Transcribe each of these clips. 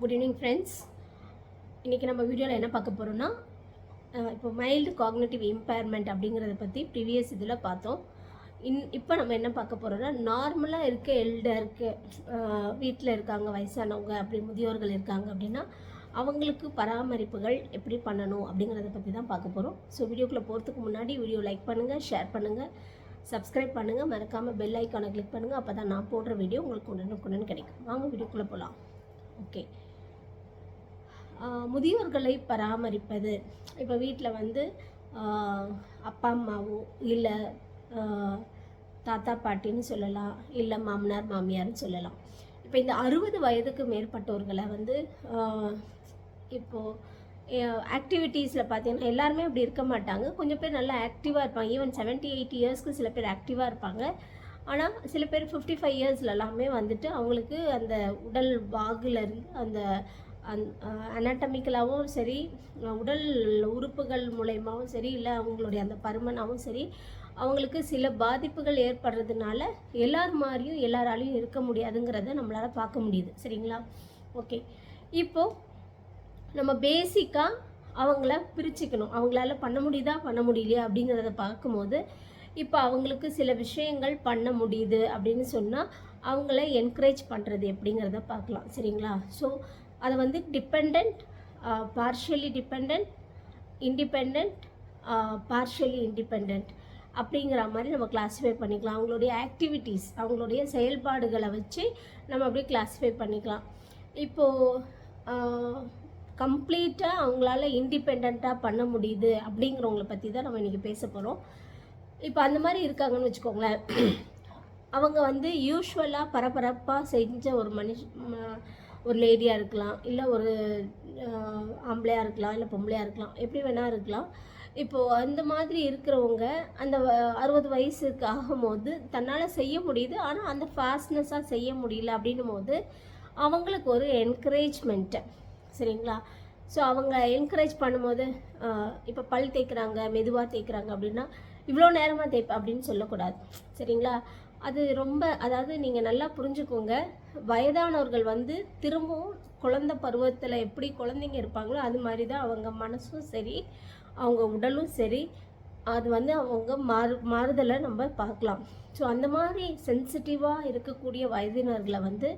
Good evening friends. இன்றைக்கி நம்ம வீடியோவில் என்ன பார்க்க போகிறோன்னா, இப்போ மைல்டு காக்னிட்டிவ் இம்பேர்மெண்ட் அப்படிங்கிறத பற்றி ப்ரீவியஸ் இதில் பார்த்தோம். இப்போ நம்ம என்ன பார்க்க போகிறோன்னா, நார்மலாக இருக்க எல்டருக்கு வீட்டில் இருக்காங்க, வயசானவங்க அப்படி முதியோர்கள் இருக்காங்க அப்படின்னா அவங்களுக்கு பராமரிப்புகள் எப்படி பண்ணணும் அப்படிங்கிறத பற்றி தான் பார்க்க போகிறோம். ஸோ வீடியோக்குள்ளே போகிறதுக்கு முன்னாடி வீடியோ லைக் பண்ணுங்கள், ஷேர் பண்ணுங்கள், சப்ஸ்கிரைப் பண்ணுங்கள், மறக்காமல் பெல் ஐக்கானை கிளிக் பண்ணுங்கள். அப்போ தான் நான் போடுற வீடியோ உங்களுக்கு உடனுக்குடன் கிடைக்கும். வாங்க வீடியோக்குள்ளே போகலாம். ஓகே, முதியோர்களை பராமரிப்பது, இப்போ வீட்டில் வந்து அப்பா அம்மாவோ இல்லை தாத்தா பாட்டின்னு சொல்லலாம், இல்லை மாமனார் மாமியார்னு சொல்லலாம். இப்போ இந்த 60 வயதுக்கு மேற்பட்டவர்களை வந்து இப்போது ஆக்டிவிட்டீஸில் பார்த்தீங்கன்னா எல்லாருமே அப்படி இருக்க மாட்டாங்க. கொஞ்சம் பேர் நல்லா ஆக்டிவாக இருப்பாங்க. ஈவன் 70-80 இயர்ஸ்க்கு சில பேர் ஆக்டிவாக இருப்பாங்க. ஆனால் சில பேர் 55 இயர்ஸ்லலாமே வந்துட்டு அவங்களுக்கு அந்த உடல் வாகுலேருந்து அந்த அனாட்டமிக்கலாகவும் சரி, உடல் உறுப்புகள் மூலயமாவும் சரி, இல்லை அவங்களுடைய அந்த பருமனாகவும் சரி, அவங்களுக்கு சில பாதிப்புகள் ஏற்படுறதுனால எல்லார் மாதிரியும் எல்லாராலையும் இருக்க முடியாதுங்கிறத நம்மளால் பார்க்க முடியுது. சரிங்களா? ஓகே, இப்போது நம்ம பேசிக்காக அவங்கள பிரிச்சுக்கணும். அவங்களால பண்ண முடியுதா பண்ண முடியலையா அப்படிங்கிறத பார்க்கும்போது, இப்போ அவங்களுக்கு சில விஷயங்கள் பண்ண முடியுது அப்படின்னு சொன்னால் அவங்கள என்கரேஜ் பண்ணுறது எப்படிங்கிறத பார்க்கலாம். சரிங்களா? ஸோ அதை வந்து depend, partially depend, independent, partially independent அப்படிங்கிற மாதிரி நம்ம கிளாஸிஃபை பண்ணிக்கலாம். அவங்களுடைய ஆக்டிவிட்டீஸ், அவங்களுடைய செயல்பாடுகளை வச்சு நம்ம அப்படியே கிளாஸிஃபை பண்ணிக்கலாம். இப்போது கம்ப்ளீட்டாக அவங்களால இண்டிபெண்ட்டாக பண்ண முடியுது அப்படிங்கிறவங்கள பற்றி தான் நம்ம இன்றைக்கி பேச போகிறோம். இப்போ அந்த மாதிரி இருக்காங்கன்னு வச்சுக்கோங்களேன். அவங்க வந்து யூஸ்வலாக பரபரப்பாக செஞ்ச ஒரு லேடியாக இருக்கலாம், இல்லை ஒரு ஆம்பளையாக இருக்கலாம், இல்லை பொம்பளையாக இருக்கலாம், எப்படி வேணால் இருக்கலாம். இப்போது அந்த மாதிரி இருக்கிறவங்க அந்த 60 வயசுக்கு ஆகும்போது தன்னால் செய்ய முடியுது, ஆனால் அந்த ஃபாஸ்ட்னஸாக செய்ய முடியல அப்படின்னும் போது அவங்களுக்கு ஒரு என்கரேஜ்மெண்ட்டு. சரிங்களா? ஸோ அவங்க என்கரேஜ் பண்ணும்போது, இப்போ பல் தேய்க்கிறாங்க, மெதுவாக தேய்க்கிறாங்க அப்படின்னா இவ்வளோ நேரமாக தேய்ப்பேன் அப்படின்னு சொல்லக்கூடாது. சரிங்களா? அது ரொம்ப, அதாவது நீங்கள் நல்லா புரிஞ்சுக்கோங்க, வயதானவர்கள் வந்து திரும்பவும் குழந்தை பருவத்தில் எப்படி குழந்தைங்க இருப்பாங்களோ அது மாதிரி தான் அவங்க மனசும் சரி, அவங்க உடலும் சரி, அது வந்து அவங்க மாறுதலை நம்ம பார்க்கலாம். ஸோ அந்த மாதிரி சென்சிட்டிவாக இருக்கக்கூடிய வயதினர்களை வந்து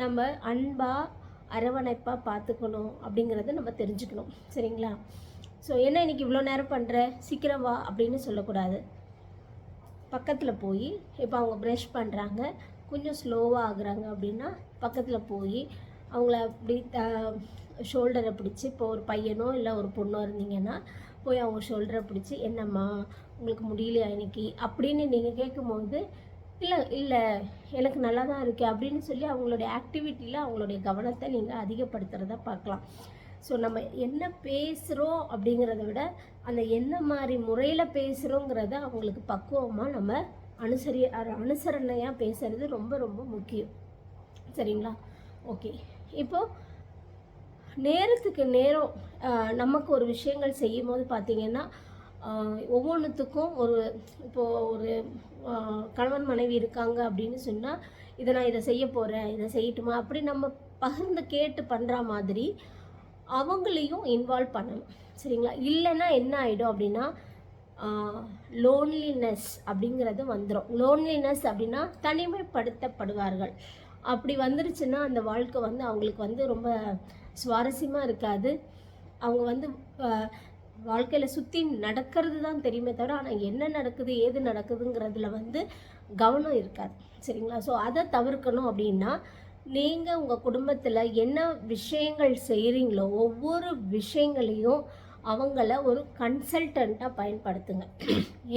நம்ம அன்பாக அரவணைப்பாக பார்த்துக்கணும் அப்படிங்கிறத நம்ம தெரிஞ்சுக்கணும். சரிங்களா? ஸோ என்ன இன்றைக்கி இவ்வளோ நேரம் பண்ணுற, சீக்கிரம் வா அப்படின்னு சொல்லக்கூடாது. பக்கத்தில் போய், இப்போ அவங்க ப்ரஷ் பண்ணுறாங்க, கொஞ்சம் ஸ்லோவாக ஆகுறாங்க அப்படின்னா பக்கத்தில் போய் அவங்கள அப்படி ஷோல்டரை பிடிச்சி, இப்போ ஒரு பையனோ இல்லை ஒரு பொண்ணோ இருந்தீங்கன்னா போய் அவங்க ஷோல்டரை பிடிச்சி, என்னம்மா உங்களுக்கு முடியலையா இன்னைக்கு அப்படின்னு நீங்கள் கேட்கும்போது, இல்லை எனக்கு நல்லா தான் இருக்குது அப்படின்னு சொல்லி அவங்களுடைய ஆக்டிவிட்டியில் அவங்களுடைய கவனத்தை நீங்கள் அதிகப்படுத்துகிறத பார்க்கலாம். ஸோ நம்ம என்ன பேசுகிறோம் அப்படிங்கிறத விட அந்த என்ன மாதிரி முறையில் பேசுகிறோங்கிறத அவங்களுக்கு பக்குவமாக நம்ம அனுசரணையாக பேசுகிறது ரொம்ப ரொம்ப முக்கியம். சரிங்களா? ஓகே, இப்போது நேரத்துக்கு நேரம் நமக்கு ஒரு விஷயங்கள் செய்யும் போது பார்த்திங்கன்னா ஒவ்வொன்றுத்துக்கும் இப்போது ஒரு கணவன் மனைவி இருக்காங்க அப்படின்னு சொன்னால், இதை செய்ய போகிறேன், இதை செய்யட்டுமா அப்படி நம்ம பகிர்ந்து கேட்டு பண்ணுற மாதிரி அவங்களையும் இன்வால்வ் பண்ணணும். சரிங்களா? இல்லைன்னா என்ன ஆகிடும் அப்படின்னா லோன்லினஸ் அப்படிங்கிறது வந்துடும். லோன்லினஸ் அப்படின்னா தனிமைப்படுத்தப்படுவார்கள். அப்படி வந்துருச்சுன்னா அந்த வாழ்க்கை வந்து அவங்களுக்கு வந்து ரொம்ப சுவாரஸ்யமாக இருக்காது. அவங்க வந்து வாழ்க்கையில் சுற்றி நடக்கிறது தான் தெரியுமே தவிர, ஆனால் என்ன நடக்குது ஏது நடக்குதுங்கிறதுல வந்து கவனம் இருக்காது. சரிங்களா? ஸோ அதை தவிர்க்கணும் அப்படின்னா நீங்கள் உங்கள் குடும்பத்தில் என்ன விஷயங்கள் செய்கிறீங்களோ ஒவ்வொரு விஷயங்களையும் அவங்கள ஒரு கன்சல்டண்ட்டாக பயன்படுத்துங்க.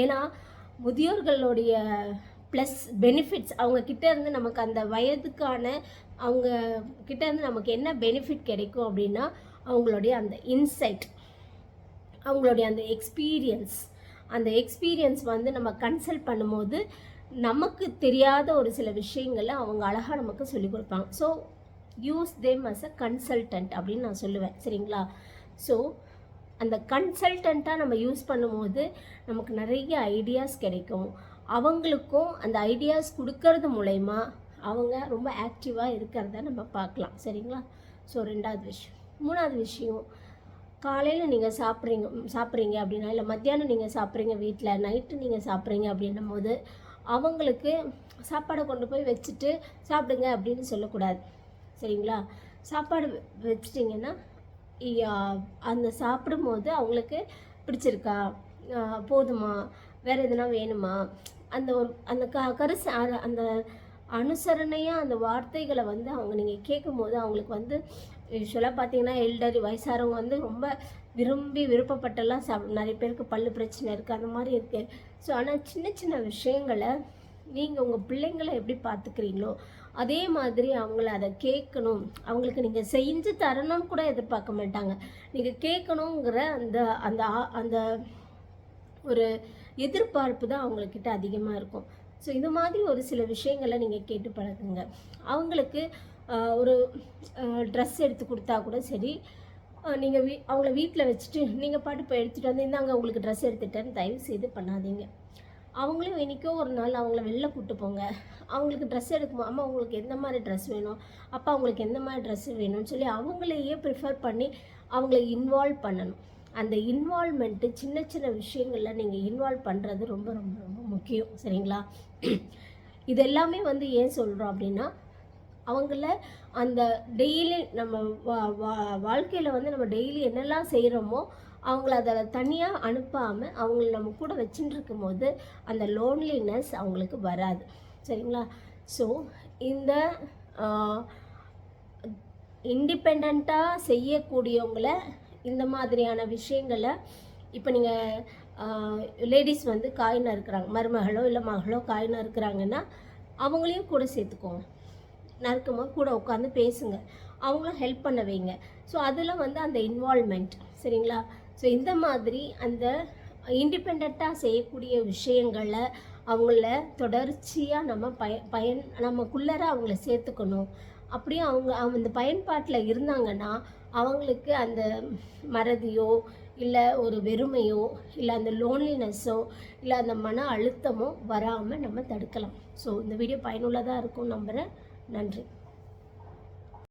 ஏன்னா முதியோர்களுடைய ப்ளஸ் பெனிஃபிட்ஸ், அவங்க கிட்டேருந்து நமக்கு அந்த வயதுக்கான அவங்க கிட்டேருந்து நமக்கு என்ன பெனிஃபிட் கிடைக்கும் அப்படின்னா அவங்களுடைய அந்த இன்சைட், அவங்களுடைய அந்த எக்ஸ்பீரியன்ஸ் வந்து நம்ம கன்சல்ட் பண்ணும்போது நமக்கு தெரியாத ஒரு சில விஷயங்களை அவங்க அழகாக நமக்கு சொல்லிக் கொடுப்பாங்க. So use them as a consultant அப்படின்னு நான் சொல்லுவேன். சரிங்களா? ஸோ அந்த கன்சல்டண்ட்டாக நம்ம யூஸ் பண்ணும்போது நமக்கு நிறைய ஐடியாஸ் கிடைக்கும். அவங்களுக்கும் அந்த ஐடியாஸ் கொடுக்கறது மூலயமா அவங்க ரொம்ப ஆக்டிவாக இருக்கிறத நம்ம பார்க்கலாம். சரிங்களா? ஸோ 2வது விஷயம். 3வது விஷயம், காலையில் நீங்கள் சாப்பிட்றீங்க அப்படின்னா, இல்லை மத்தியானம் நீங்கள் சாப்பிட்றீங்க வீட்டில், நைட்டு நீங்கள் சாப்பிட்றீங்க அப்படின்னும் போது அவங்களுக்கு சாப்பாடை கொண்டு போய் வச்சுட்டு சாப்பிடுங்க அப்படின்னு சொல்லக்கூடாது. சரிங்களா? சாப்பாடு வச்சிட்டிங்கன்னா அந்த சாப்பிடும்போது அவங்களுக்கு பிடிச்சிருக்கா, போதுமா, வேறு எதுனா வேணுமா, அந்த அந்த அனுசரணையாக அந்த வார்த்தைகளை வந்து நீங்கள் கேட்கும்போது அவங்களுக்கு யூஸ்வலாக பார்த்தீங்கன்னா எல்டரி வயசானவங்க ரொம்ப விருப்பப்பட்டெல்லாம் நிறைய பேருக்கு பல்லு பிரச்சனை இருக்குது, அந்த மாதிரி இருக்குது. ஸோ ஆனால் சின்ன சின்ன விஷயங்களை நீங்கள் உங்கள் பிள்ளைங்களை எப்படி பார்த்துக்கிறீங்களோ அதே மாதிரி அவங்கள அதை கேட்கணும், அவங்களுக்கு நீங்கள் செஞ்சு தரணும்னு கூட எதிர்பார்க்க மாட்டாங்க. நீங்கள் கேட்கணுங்கிற அந்த அந்த அந்த ஒரு எதிர்பார்ப்பு தான் அவங்கக்கிட்ட அதிகமாக இருக்கும். ஸோ இது மாதிரி ஒரு சில விஷயங்களை நீங்கள் கேட்டு பழகுங்க. அவங்களுக்கு ஒரு ட்ரெஸ் எடுத்து கொடுத்தா கூட சரி, நீங்கள் அவங்கள வீட்டில் வச்சுட்டு நீங்கள் பாட்டு போய் எடுத்துகிட்டு வந்து இந்தாங்க உங்களுக்கு ட்ரெஸ் எடுத்துட்டேன்னு தயவு செய்து பண்ணாதீங்க. அவங்களும் என்றைக்கோ ஒரு நாள் அவங்கள வெளில கூப்பிட்டு போங்க. அவங்களுக்கு ட்ரெஸ் எடுக்கும்போது அம்மா உங்களுக்கு எந்த மாதிரி ட்ரெஸ் வேணும், அப்பா அவங்களுக்கு எந்த மாதிரி ட்ரெஸ்ஸு வேணும்னு சொல்லி அவங்களையே ப்ரிஃபர் பண்ணி அவங்கள இன்வால்வ் பண்ணணும். அந்த இன்வால்வ்மெண்ட்டு சின்ன சின்ன விஷயங்களில் நீங்கள் இன்வால்வ் பண்ணுறது ரொம்ப ரொம்ப ரொம்ப முக்கியம். சரிங்களா? இது எல்லாமே ஏன் சொல்கிறோம் அப்படின்னா, அவங்கள அந்த டெய்லி நம்ம வாழ்க்கையில் நம்ம டெய்லி என்னெல்லாம் செய்கிறோமோ அவங்கள அதை தனியாக அனுப்பாமல் அவங்கள நம்ம கூட வச்சுட்டு இருக்கும்போது அந்த லோன்லினஸ் அவங்களுக்கு வராது. சரிங்களா? ஸோ இந்த இண்டிபெண்ட்டாக செய்யக்கூடியவங்கள இந்த மாதிரியான விஷயங்களை இப்போ நீங்கள் லேடிஸ் காய் நறுக்கிறாங்க, மருமகளோ இல்லை மகளோ காய் நறுக்கிறாங்கன்னா அவங்களையும் கூட சேர்த்துக்கோங்க. நறுக்கும்போது கூட உட்காந்து பேசுங்க, அவங்களும் ஹெல்ப் பண்ண வைங்க. ஸோ அதில் அந்த இன்வால்மெண்ட். சரிங்களா? ஸோ இந்த மாதிரி அந்த இண்டிபெண்ட்டாக செய்யக்கூடிய விஷயங்களை அவங்கள தொடர்ச்சியாக நம்ம நமக்குள்ளர அவங்கள சேர்த்துக்கணும். அப்படியே அவங்க அந்த பயன்பாட்டில் இருந்தாங்கன்னா அவங்களுக்கு அந்த மறதியோ இல்லை ஒரு வெறுமையோ இல்லை அந்த லோன்லினஸோ இல்லை அந்த மன அழுத்தமோ வராமல் நம்ம தடுக்கலாம். ஸோ இந்த வீடியோ பயனுள்ளதாக இருக்கும் நம்புகிறேன். நன்றி.